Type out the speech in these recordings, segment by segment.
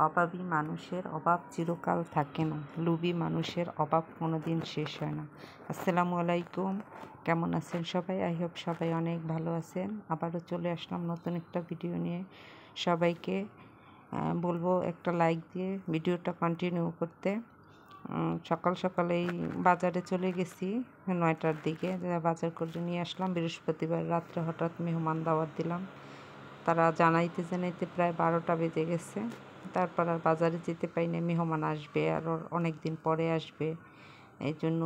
অভাবী মানুষের অভাব চিরকাল থাকে না, লোভী মানুষের অভাব কোনোদিন শেষ হয় না। আসসালামু আলাইকুম, কেমন আছেন সবাই? আই হোপ সবাই অনেক ভালো আছেন। আবারও চলে আসলাম নতুন একটা ভিডিও নিয়ে। সবাইকে বলবো একটা লাইক দিয়ে ভিডিওটা কন্টিনিউ করতে। সকাল সকালেই বাজারে চলে গেছি 9টার দিকে, বাজার করে নিয়ে আসলাম। বৃহস্পতিবার রাত্রে হঠাৎ মেহমান দাওয়াত দিলাম, তারা জানাইতে জানাইতে প্রায় 12টা বেজে গেছে। তারপর আর বাজারে যেতে পারি না, মেহমান আসবে আর অনেক দিন পরে আসবে, এই জন্য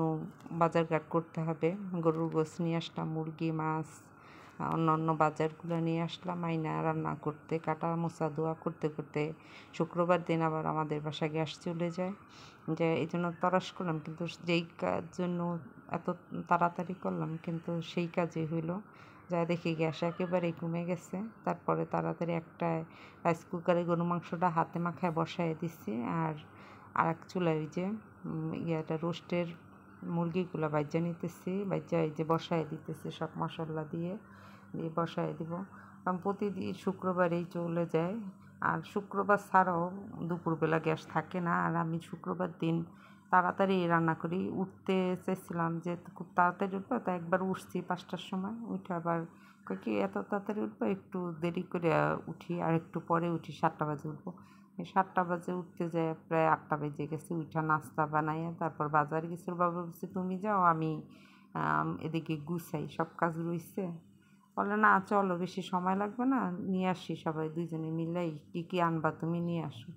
বাজারঘাট করতে হবে। গরুর গোশ নিয়ে আসলাম, মুরগি, মাছ, অন্য বাজারগুলো নিয়ে আসলাম আইনা রান্না করতে, কাটা মোছা ধোয়া করতে করতে শুক্রবার দিন আবার আমাদের বাসায় গ্যাস চলে যায়, যে এই জন্য তরাস করলাম। কিন্তু যেই কাজ জন্য এত তাড়াতাড়ি করলাম, কিন্তু সেই কাজই হইলো। যা দেখি গ্যাস একেবারেই কমে গেছে। তারপরে তাড়াতাড়ি একটা রাইস কুকারে গরু মাংসটা হাতে মাখায় বসায় দিচ্ছি, আর এক চুলায় ওই যে ইয়েটা রোস্টের মুরগিগুলো বাইজা নিতেছি, বাইজা এই যে বসায় দিতেছি সব মশলা দিয়ে বসায় দিব। কারণ প্রতিদিন শুক্রবারেই চলে যায়, আর শুক্রবার ছাড়াও দুপুরবেলা গ্যাস থাকে না। আর আমি শুক্রবার দিন তাড়াতাড়ি রান্না করি, উঠতে চেয়েছিলাম যে খুব তাড়াতাড়ি উঠবো, তো একবার উঠছি 5টার সময়, উঠে আবার কি এত তাড়াতাড়ি উঠবো, একটু দেরি করে উঠি, আর একটু পরে উঠি, 7টা বাজে উঠবো। 7টা বাজে উঠতে যায় প্রায় 8টা বেজে গেছে। উঠা নাস্তা বানাইয়া তারপর বাজারে গেছিল। বাবা বলছে তুমি যাও, আমি এদিকে গুছাই, সব কাজ রয়েছে। বলে না চলো, বেশি সময় লাগবে না, নিয়ে আসি, সবাই দুইজনে মিলেই কী কী আনবা তুমি নিয়ে আসো।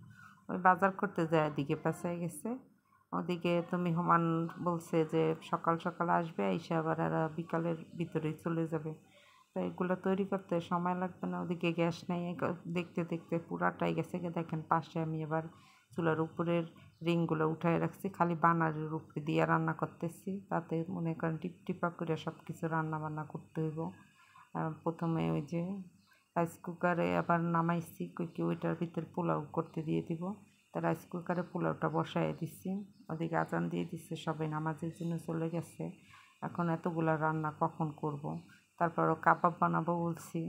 ওই বাজার করতে যায় এদিকে পেঁচাই গেছে। ওদিকে তো মেহমান বলছে যে সকাল সকাল আসবে, এসে আবার এরা বিকালের ভিতরেই চলে যাবে, তো এগুলো তৈরি করতে সময় লাগবে না। ওদিকে গ্যাস নেই, দেখতে দেখতে পুরাটাই গেছে। দেখেন পাশে আমি এবার চুলার উপরের রিংগুলো উঠায় রাখছি, খালি বানারের উপরে দিয়ে রান্না করতেছি। তাতে মনে করেন টিপটিপা করে সব কিছু রান্না বান্না করতে হইব। প্রথমে ওই যে রাইস কুকারে আবার নামাইছি, কি ওইটার ভিতরে পোলাও করতে দিয়ে দিব। তা রাইস কুকারে পোলাওটা বসায় দিচ্ছি, ওদিকে আজান দিয়ে দিচ্ছে, সবাই নামাজের জন্য চলে গেছে। এখন এতগুলা রান্না কখন করব। তারপরও কাবাব বানাবো বলছি,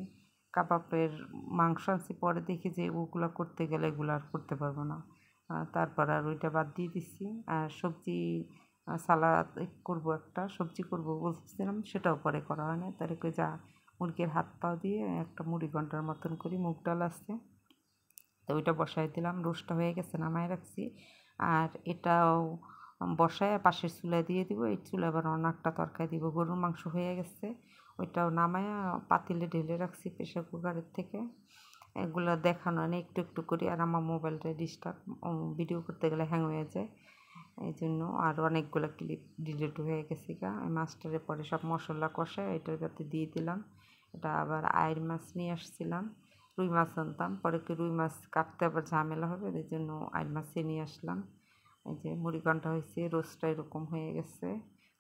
কাবাবের মাংস আনছি, পরে দেখি যে ওগুলো করতে গেলে এগুলো আর করতে পারবো না। তারপর আর ওইটা বাদ দিয়ে দিচ্ছি। আর সবজি সালাদ করব, একটা সবজি করব বলছিলাম, সেটাও পরে করা হয় না। তার যা মুরগির হাত পা দিয়ে একটা মুড়ি ঘন্টার মতন করি, মুগ ডাল আসছে, তো ওইটা বসাই দিলাম। রোস্টটা হয়ে গেছে, নামাই রাখছি। আর এটাও বসায় পাশের চুলায় দিয়ে দিব। এই চুলায় আবার অন্য একটা তরকারি দিব। গরুর মাংস হয়ে গেছে, ওইটাও নামায়া পাতিলে ঢেলে রাখছি প্রেশার কুকারের থেকে। এগুলো দেখানো নেই, একটু একটু করি। আর আমার মোবাইলটা ডিস্টার্ব, ভিডিও করতে গেলে হ্যাং হয়ে যায়, এই জন্য আর অনেকগুলো ক্লিপ ডিলিট হয়ে গেছে গা। আমি মাছটারে পরে সব মশলা কষায় এটার কাছে দিয়ে দিলাম। এটা আবার আয়ের মাছ নিয়ে আসছিলাম, রুই মাছ আনতাম, পরে কি রুই মাছ কাটতে আবার ঝামেলা হবে, এই জন্য আয়ের মাছই নিয়ে আসলাম। এই যে মুড়ি ঘন্টা হয়েছে, রোস্টটা এরকম হয়ে গেছে।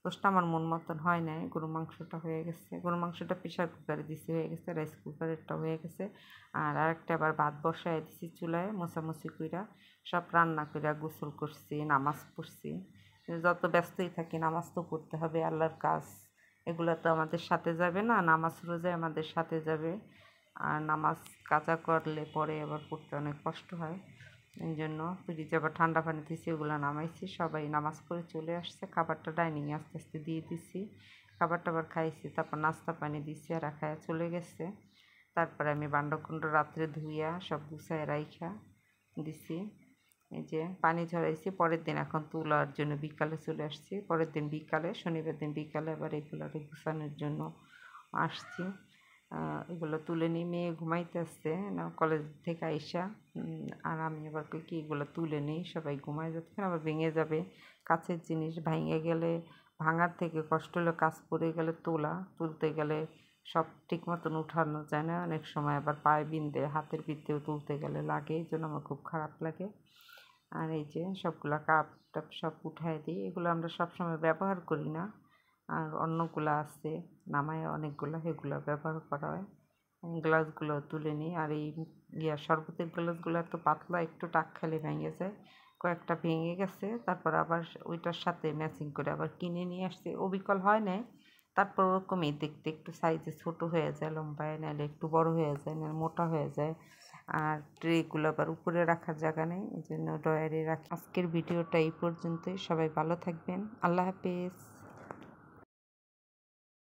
রোস্টটা আমার মন মতন হয় নাই, গরু মাংসটা হয়ে গেছে। গরু মাংসটা প্রেশার কুকারে দিছি, হয়ে গেছে। রাইস কুকারেরটা হয়ে গেছে। আর আরেকটা আবার ভাত বসায় দিছি চুলায়, মোছামুছি কইরা সব রান্না কইরা গোসল করছি, নামাজ পড়ছি। যত ব্যস্তই থাকি, নামাজ তো পড়তে হবে, আল্লাহর কাজ, এগুলো তো আমাদের সাথে যাবে না। নামাজ রোজায় আমাদের সাথে যাবে, আর নামাজ কাজা করলে পরে আবার পড়তে অনেক কষ্ট হয়। এই জন্য ফ্রিজে আবার ঠান্ডা পানি দিয়েছি, ওগুলো নামাইছি। সবাই নামাজ পড়ে চলে আসছে, খাবারটা ডাইনিংয়ে আস্তে আস্তে দিয়ে দিছি। খাবার টাবার খাইছি, তারপর নাস্তা পানি দিছি, আর খায়া চলে গেছে। তারপরে আমি বান্ডকুণ্ড রাত্রে ধুইয়া সব গুছায় রাইখা দিছি। এই যে পানি ঝরাইছি, পরের দিন এখন তোলার জন্য বিকালে চলে আসছি। পরের দিন বিকালে, শনিবার দিন বিকালে আবার এগুলোরে গুছানোর জন্য আসছি। এগুলো তুলে নিয়ে মেয়ে ঘুমাইতে আসছে না কলেজ থেকে আইসা, আর আমি আবার কি এগুলো তুলে নিই, সবাই ঘুমায় যতক্ষণ আবার ভেঙে যাবে। কাছের জিনিস ভেঙে গেলে, ভাঙার থেকে কষ্ট হলে কাজ পড়ে গেলে তুলতে গেলে সব ঠিক মতন উঠানো যায় না। অনেক সময় আবার পায়ে বিন্ধে, হাতের ভিতরেও তুলতে গেলে লাগে, এই জন্য আমার খুব খারাপ লাগে। আর এই যে সবগুলা কাপ টাপ সব উঠায় দিই, এগুলো আমরা সবসময় ব্যবহার করি না। আর অন্যগুলো আছে নামায় অনেকগুলো, সেগুলো ব্যবহার করা হয়। গ্লাসগুলো তুলে নিই। আর এই শরবতের গ্লাসগুলো এত পাতলা, একটু টাক খেলে ভেঙে যায়। কয়েকটা ভেঙে গেছে, তারপর আবার ওইটার সাথে ম্যাচিং করে আবার কিনে নিয়ে আসছি। অবিকল হয় নাই, তারপর ওরকমই দেখতে একটু সাইজে ছোটো হয়ে যায়, লম্বায় নাহলে একটু বড় হয়ে যায়, নাহলে মোটা হয়ে যায়। আর ট্রেগুলো আবার উপরে রাখার জায়গা নেই, এই জন্য ড্রয়ারে রাখি। আজকের ভিডিওটা এই পর্যন্তই। সবাই ভালো থাকবেন। আল্লাহ হাফেজ।